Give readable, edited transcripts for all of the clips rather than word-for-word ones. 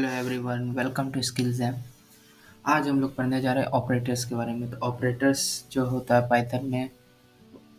Hello everyone, welcome to skills app. आज हम लोग पढ़ने जा रहे हैं ऑपरेटर्स के बारे में। तो ऑपरेटर्स जो होता है पाइथन में,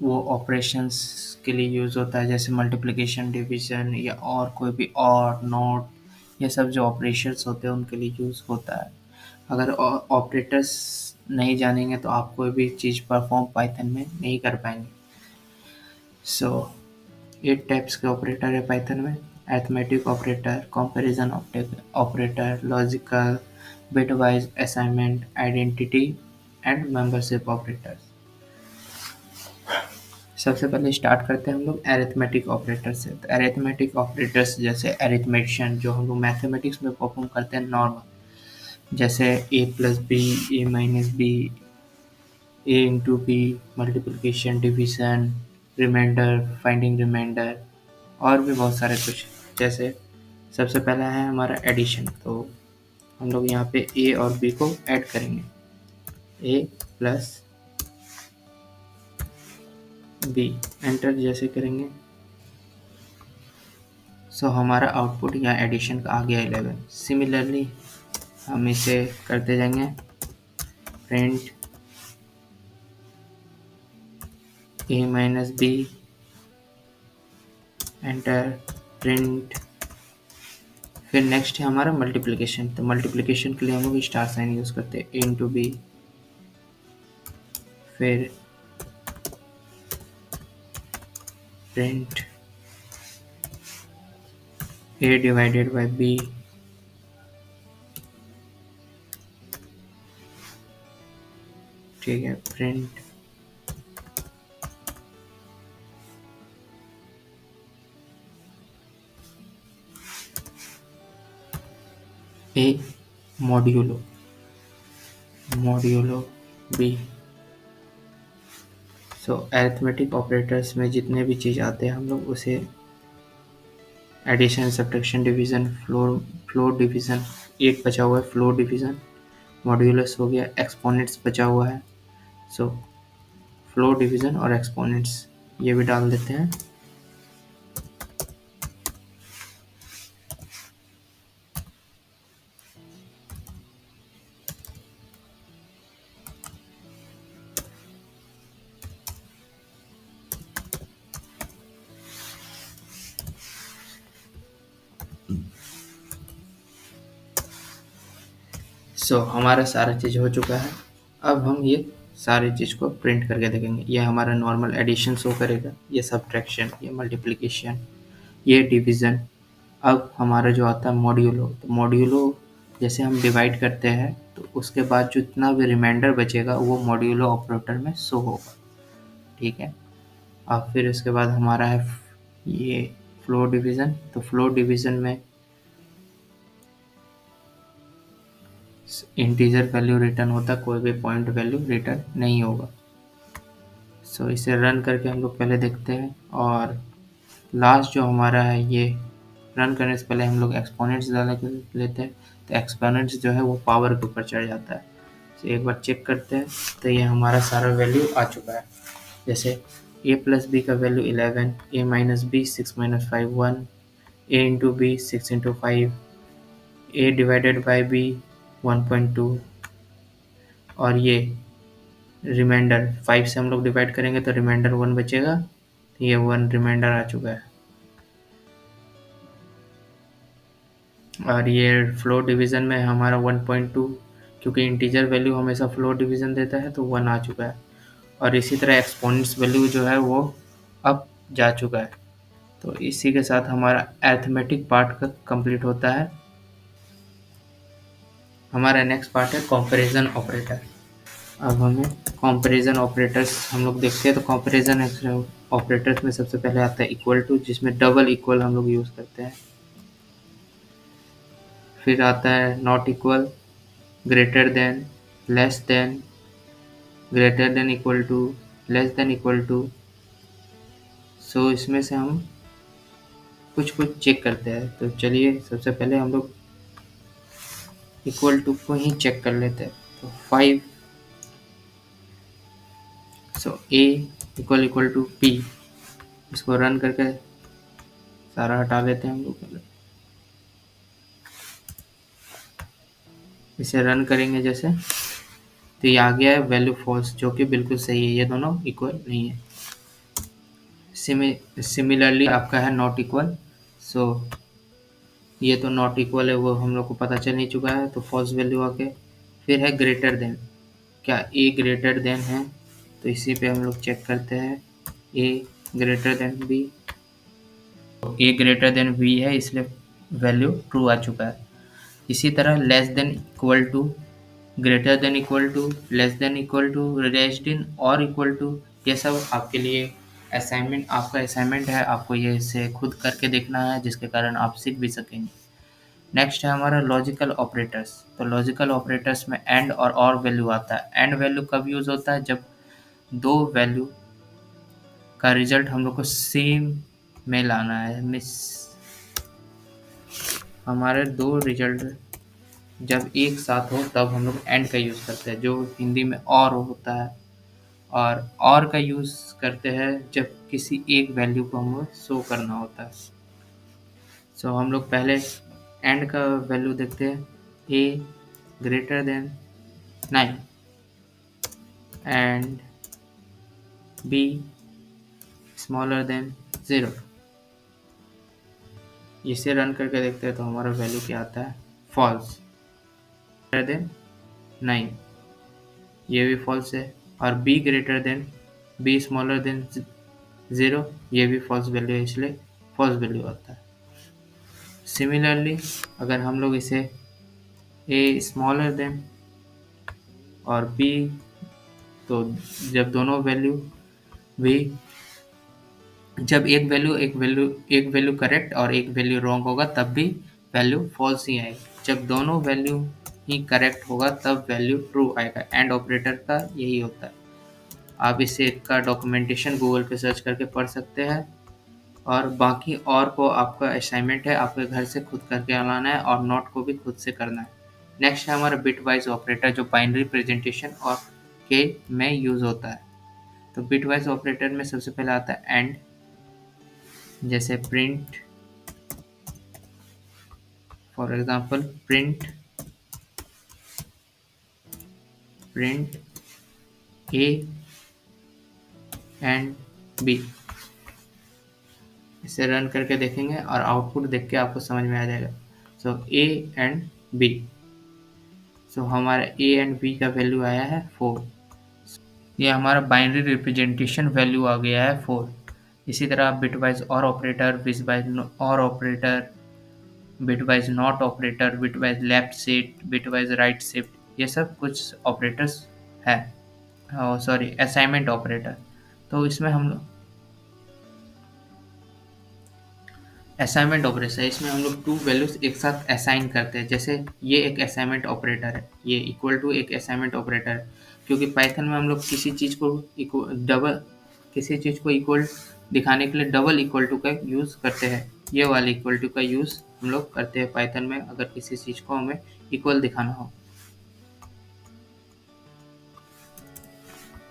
वो ऑपरेशंस के लिए यूज़ होता है, जैसे मल्टीप्लिकेशन, डिवीजन या और कोई भी और नोट, ये सब जो ऑपरेशंस होते हैं उनके लिए यूज़ होता है। अगर ऑपरेटर्स नहीं जानेंगे तो आप कोई भी चीज़ परफॉर्म पाइथन में नहीं कर पाएंगे। सो 8 टाइप्स के ऑपरेटर है पाइथन में: arithmetic operator, comparison operator, logical, bitwise assignment, identity and membership operator. सबसे पहले स्टार्ट करते हैं हम लोग अरिथमेटिक ऑपरेटर से। तो अरिथमेटिक ऑपरेटर्स जैसे अरिथमेटिशन जो हम लोग मैथमेटिक्स में परफॉर्म करते हैं नॉर्मल, जैसे A plus B, A minus B, A into B, multiplication, division, remainder, finding remainder और भी बहुत सारे कुछ। जैसे सबसे पहला है हमारा एडिशन। तो हम लोग यहाँ पे ए और बी को ऐड करेंगे, ए प्लस बी, एंटर जैसे करेंगे सो हमारा आउटपुट यहाँ एडिशन का आ गया 11। सिमिलरली हम इसे करते जाएंगे, प्रिंट ए माइनस बी, एंटर, प्रिंट। फिर नेक्स्ट है हमारा मल्टीप्लिकेशन। तो मल्टीप्लिकेशन के लिए हम लोग स्टार साइन यूज़ करते हैं, ए इंटू बी, फिर print A divided by B, ठीक है, print A modulo modulo B. So arithmetic operators में जितने भी चीज़ आते हैं हम लोग उसे addition, subtraction, division, floor division, एक बचा हुआ है फ्लोर डिवीजन, मॉड्यूलस हो गया, एक्सपोनेंट्स बचा हुआ है। सो फ्लोर डिवीजन और एक्सपोनेंट्स ये भी डाल देते हैं। सो हमारा सारा चीज़ हो चुका है। अब हम ये सारी चीज़ को प्रिंट करके देखेंगे। ये हमारा नॉर्मल एडिशन शो करेगा, ये सब्ट्रैक्शन, ये मल्टीप्लिकेशन, ये डिवीज़न। अब हमारा जो आता है मॉड्यूलो, तो मॉड्यूलो जैसे हम डिवाइड करते हैं तो उसके बाद जितना भी रिमाइंडर बचेगा वो मॉड्यूलो ऑपरेटर में शो होगा, ठीक है। अब फिर उसके बाद हमारा है ये फ्लोर डिवीज़न। तो फ्लोर डिवीज़न में इंटीजर वैल्यू रिटर्न होता, कोई भी पॉइंट वैल्यू रिटर्न नहीं होगा। सो इसे रन करके हम लोग पहले देखते हैं। और लास्ट जो हमारा है, ये रन करने से पहले हम लोग एक्सपोनेंट्स डाल लेते हैं। तो एक्सपोनेंट्स जो है वो पावर के ऊपर चढ़ जाता है। तो एक बार चेक करते हैं। तो ये हमारा सारा वैल्यू आ चुका है। जैसे ए प्लस बी का value 11, A minus B 6 minus 5 1, A into B 6 into 5, A divided by B 1.2, और ये रिमाइंडर 5 से हम लोग डिवाइड करेंगे तो रिमाइंडर 1 बचेगा। ये 1 रिमाइंडर आ चुका है। और ये फ्लोर डिवीज़न में हमारा 1.2, क्योंकि इंटीजर वैल्यू हमेशा फ्लोर डिवीज़न देता है, तो 1 आ चुका है। और इसी तरह एक्सपोनेंट्स वैल्यू जो है वो अब जा चुका है। तो इसी के साथ हमारा अरिथमेटिक पार्ट का कंप्लीट होता है। हमारा नेक्स्ट पार्ट है कंपैरिजन ऑपरेटर। अब हमें कंपैरिजन ऑपरेटर्स हम लोग देखते हैं। तो कंपैरिजन ऑपरेटर्स में सबसे पहले आता है इक्वल टू, जिसमें डबल इक्वल हम लोग यूज़ करते हैं। फिर आता है not equal, greater than, less than, greater than equal to, less than equal to. So इसमें से हम कुछ कुछ चेक करते हैं। तो चलिए सबसे पहले हम लोग इक्वल टू को ही चेक कर लेते हैं। तो 5, सो ए इक्वल इक्वल टू पी, इसको रन करके सारा हटा लेते हैं हम लोग पहले। इसे रन करेंगे जैसे, तो ये आ गया है वैल्यू फॉल्स, जो कि बिल्कुल सही है, ये दोनों इक्वल नहीं है। सिमिलरली आपका है नॉट इक्वल, सो ये तो नॉट इक्वल है, वो हम लोग को पता चल नहीं चुका है, तो फॉल्स वैल्यू आ गया। फिर है ग्रेटर देन, क्या ए ग्रेटर देन है, तो इसी पे हम लोग चेक करते हैं, A greater than B, A greater than B है इसलिए वैल्यू ट्रू आ चुका है। इसी तरह less than equal to, greater than equal to, less than equal to, less than और इक्वल टू, ये सब आपके लिए असाइनमेंट, आपका असाइनमेंट है, आपको ये इसे खुद करके देखना है, जिसके कारण आप सीख भी सकेंगे। नेक्स्ट है हमारा लॉजिकल ऑपरेटर्स। तो लॉजिकल ऑपरेटर्स में एंड और वैल्यू आता है। एंड वैल्यू कब यूज होता है, जब दो वैल्यू का रिजल्ट हम लोग को सेम में लाना है, मिस हमारे दो रिजल्ट जब एक साथ हो तब हम लोग एंड का यूज़ करते हैं, जो हिंदी में और होता है। और का यूज़ करते हैं जब किसी एक वैल्यू को हमें शो करना होता है। सो हम लोग पहले एंड का वैल्यू देखते हैं, A greater than 9 and B smaller than 0। इसे रन करके देखते हैं तो हमारा वैल्यू क्या आता है, फॉल्स। ग्रेटर देन 9, ये भी फॉल्स है। और B greater than, B smaller than 0, ये भी फॉल्स वैल्यू है, इसलिए फॉल्स वैल्यू आता है। सिमिलरली अगर हम लोग इसे ए स्मॉलर देन और बी, तो जब दोनों वैल्यू भी, जब एक वैल्यू करेक्ट और एक वैल्यू रॉन्ग होगा तब भी वैल्यू फॉल्स ही आएगी। जब दोनों वैल्यू ही करेक्ट होगा तब वैल्यू ट्रू आएगा। एंड ऑपरेटर का यही होता है। आप इसे का डॉक्यूमेंटेशन गूगल पे सर्च करके पढ़ सकते हैं। और बाकी और को आपका असाइनमेंट है, आपके घर से खुद करके लाना है और नोट को भी खुद से करना है। नेक्स्ट है हमारा बिट वाइज ऑपरेटर, जो बाइनरी प्रेजेंटेशन और के में यूज़ होता है। तो बिट वाइज ऑपरेटर में सबसे पहले आता है एंड, जैसे print, for example print A and B. इसे रन करके देखेंगे और आउटपुट देख के आपको समझ में आ जाएगा। सो ए एंड बी, सो हमारा ए एंड बी का वैल्यू आया है 4। ये हमारा बाइनरी रिप्रेजेंटेशन वैल्यू आ गया है 4। इसी तरह बिट वाइज और ऑपरेटर, बिट वाइज और operator, bit wise not operator, bit wise left shift, bit wise right shift, ये सब कुछ ऑपरेटर्स है। Sorry, assignment operator. तो इसमें हम लोग असाइनमेंट ऑपरेटर है, इसमें हम लोग टू वैल्यूज एक साथ असाइन करते हैं। जैसे ये एक असाइनमेंट ऑपरेटर है, ये इक्वल टू एक असाइनमेंट ऑपरेटर है, क्योंकि पाइथन में हम लोग किसी चीज़ को इक्वल दिखाने के लिए डबल इक्वल टू का यूज़ करते हैं। ये वाले इक्वल टू का यूज़ हम लोग करते हैं पाइथन में, अगर किसी चीज़ को हमें इक्वल दिखाना हो।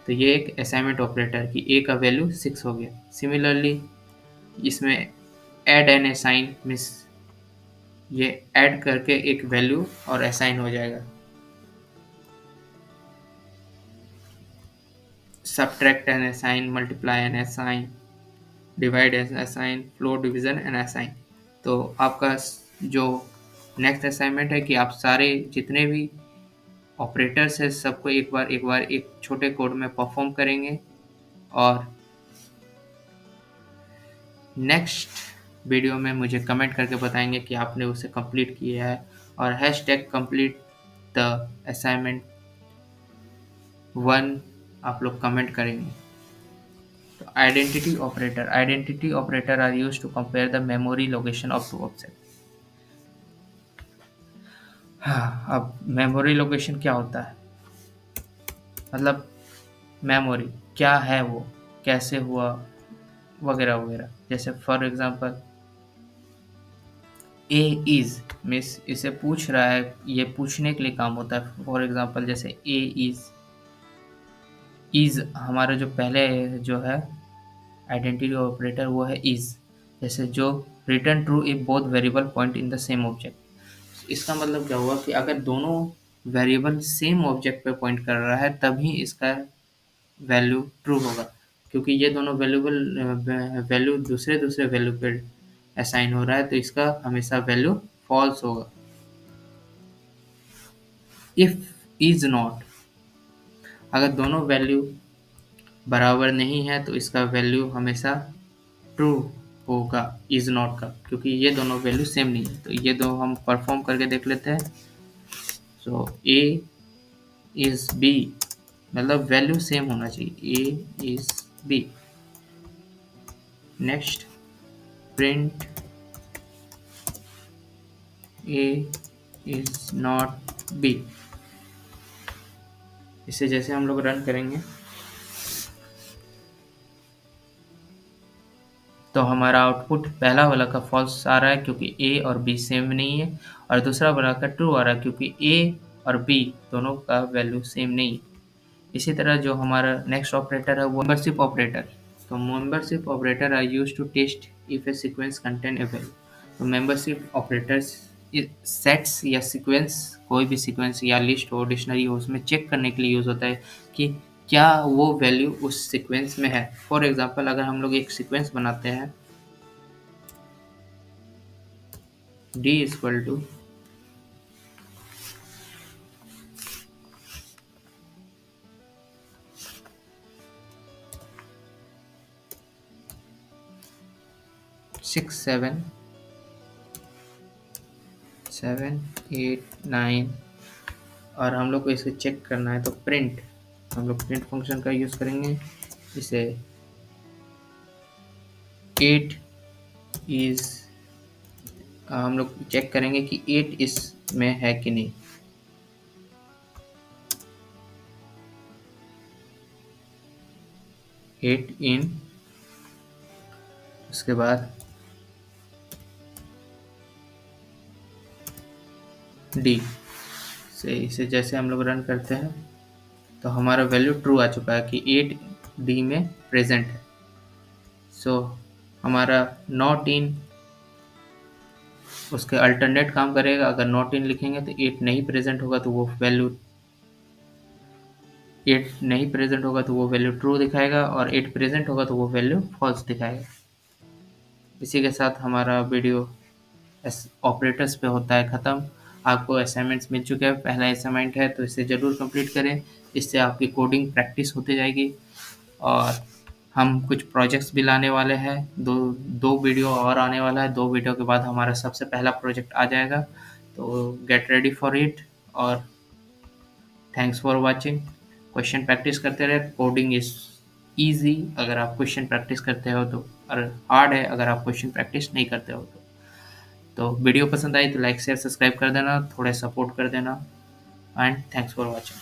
तो ये एक असाइनमेंट ऑपरेटर की ए का वैल्यू 6 हो गया। सिमिलरली इसमें ऐड एंड असाइन मीन्स ये ऐड करके एक वैल्यू और असाइन हो जाएगा। Subtract and assign, multiply and assign, divide and assign, float division and assign. तो आपका जो नेक्स्ट असाइनमेंट है कि आप सारे जितने भी ऑपरेटर्स है सबको एक बार एक छोटे कोड में परफॉर्म करेंगे और नेक्स्ट वीडियो में मुझे कमेंट करके बताएंगे कि आपने उसे कंप्लीट किया है, और हैशटैग कंप्लीट द असाइनमेंट 1 आप लोग कमेंट करेंगे। तो identity operator are used to compare the memory location of two object. हाँ, अब मेमोरी लोकेशन क्या होता है, मतलब मेमोरी क्या है, वो कैसे हुआ, वगैरह वगैरह। जैसे for example A is means इसे पूछ रहा है, ये पूछने के लिए काम होता है। फॉर एग्जांपल जैसे ए इज हमारा जो पहले जो है आइडेंटिटी ऑपरेटर वो है इज, जैसे जो return true if both variable point in the same object. इसका मतलब क्या हुआ कि अगर दोनों वेरिएबल सेम ऑब्जेक्ट पे पॉइंट कर रहा है तभी इसका वैल्यू ट्रू होगा, क्योंकि ये दोनों वैल्यू दूसरे दूसरे वैल्यू पे असाइन हो रहा है तो इसका हमेशा वैल्यू फॉल्स होगा। इफ इज नॉट, अगर दोनों वैल्यू बराबर नहीं है तो इसका वैल्यू हमेशा ट्रू होगा इज नॉट का, क्योंकि ये दोनों वैल्यू सेम नहीं है। तो ये दो हम परफॉर्म करके देख लेते हैं। सो ए इज बी, मतलब वैल्यू सेम होना चाहिए, A is B. Next print A is not B. इसे जैसे हम लोग रन करेंगे तो हमारा आउटपुट पहला वाला का फॉल्स आ रहा है क्योंकि ए और बी सेम नहीं है, और दूसरा वाला का ट्रू आ रहा है क्योंकि ए और बी दोनों का वैल्यू सेम नहीं है। इसी तरह जो हमारा नेक्स्ट ऑपरेटर है वो मेंबरशिप ऑपरेटर। तो membership operator are used to test if a sequence contain a value. तो मेंबरशिप ऑपरेटर्स सेट्स या सीक्वेंस, कोई भी सीक्वेंस या लिस्ट हो, डिक्शनरी हो, उसमें चेक करने के लिए यूज़ होता है कि क्या वो वैल्यू उस सीक्वेंस में है। फॉर एग्जांपल अगर हम लोग एक सीक्वेंस बनाते हैं d equal to six seven 8 9 और हम लोग को इसे चेक करना है तो प्रिंट, हम लोग प्रिंट फंक्शन का यूज़ करेंगे। इसे 8 इज, हम लोग चेक करेंगे कि 8 इसमें है कि नहीं। एट इन, उसके बाद डी से, इसे जैसे हम लोग रन करते हैं तो हमारा वैल्यू ट्रू आ चुका है कि 8 डी में प्रेजेंट है। सो हमारा नॉट इन उसके अल्टरनेट काम करेगा। अगर नॉट इन लिखेंगे तो 8 नहीं प्रेजेंट होगा तो वो वैल्यू 8 नहीं प्रेजेंट होगा तो वो वैल्यू ट्रू दिखाएगा, और 8 प्रेजेंट होगा तो वो वैल्यू फॉल्स दिखाएगा। इसी के साथ हमारा वीडियो ऑपरेटर्स पे होता है ख़त्म। आपको असाइनमेंट्स मिल चुके हैं, पहला असाइनमेंट है तो इसे ज़रूर कंप्लीट करें, इससे आपकी कोडिंग प्रैक्टिस होती जाएगी। और हम कुछ प्रोजेक्ट्स भी लाने वाले हैं, दो दो वीडियो और आने वाला है, 2 वीडियो के बाद हमारा सबसे पहला प्रोजेक्ट आ जाएगा। तो गेट रेडी फॉर इट। और thanks for watching. Question practice करते रहे, कोडिंग इज़ ईजी अगर आप क्वेश्चन प्रैक्टिस करते हो तो, और हार्ड है अगर आप क्वेश्चन प्रैक्टिस नहीं करते हो तो वीडियो पसंद आई तो लाइक शेयर सब्सक्राइब कर देना, थोड़े सपोर्ट कर देना, एंड थैंक्स फॉर वॉचिंग।